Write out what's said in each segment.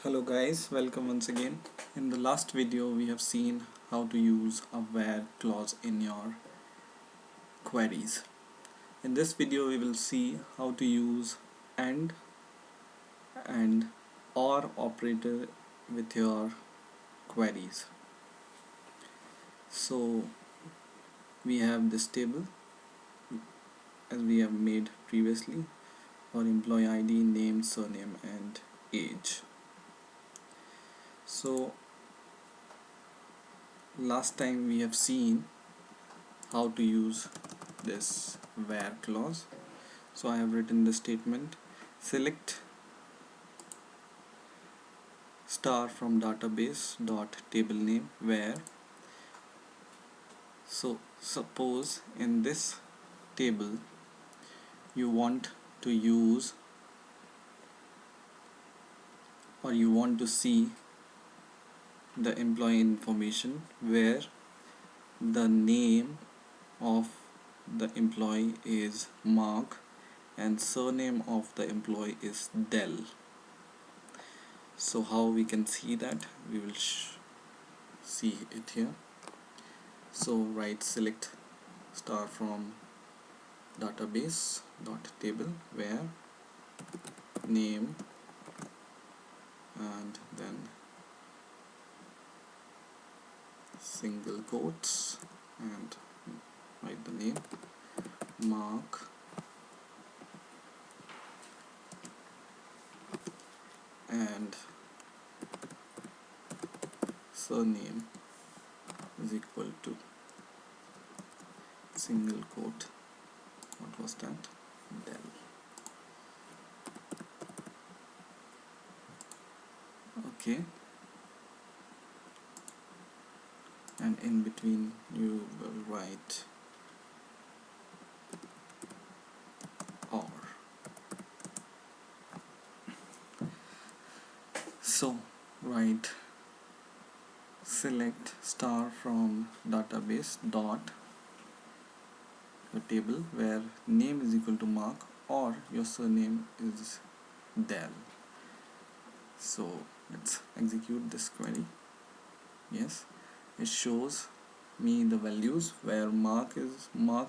Hello guys, welcome once again. In the last video we have seen how to use a where clause in your queries. In this video we will see how to use and or operator with your queries. So we have this table as we have made previously for employee ID, name, surname and age. So last time we have seen how to use this where clause. So I have written the statement: select star from database dot table name where. So suppose in this table you want to use or you want to see the employee information where the name of the employee is Mark and surname of the employee is Dell. So how we can see that? We will see it here. So write select star from database dot table where name and then single quotes and write the name Mark and surname is equal to single quote, what was that, Dell. Okay, and in between you will write or. So write select star from database dot the table where name is equal to Mark or your surname is Dell. So let's execute this query. Yes, it shows me the values where Mark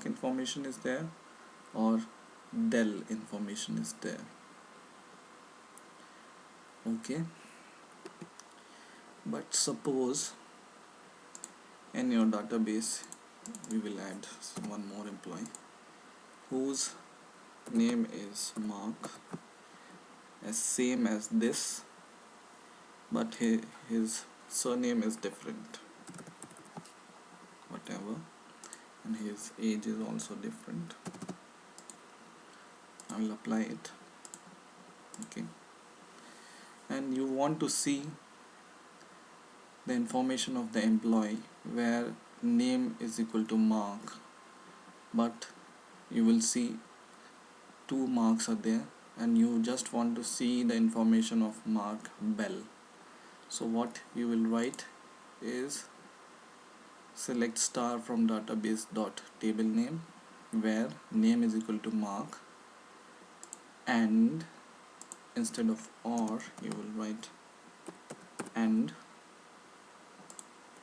information is there or Dell information is there. Okay, but suppose in your database we will add one more employee whose name is Mark as same as this, but his surname is different, whatever, and his age is also different. I will apply it. Okay, and you want to see the information of the employee where name is equal to Mark, but you will see two Marks are there and you just want to see the information of Mark Bell. So what you will write is select star from database dot table name where name is equal to Mark and instead of or you will write and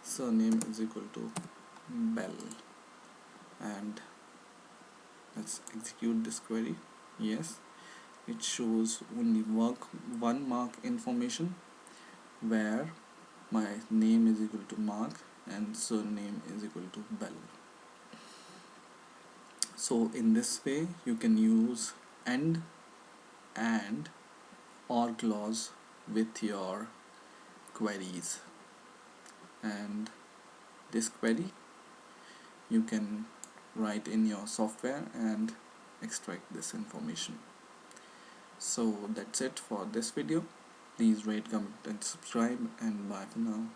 surname is equal to Bell. And let's execute this query. Yes, it shows only one Mark information where my name is equal to Mark and surname is equal to Bell. So in this way you can use and or clause with your queries, and this query you can write in your software and extract this information. So that's it for this video. Please rate, comment and subscribe, and bye for now.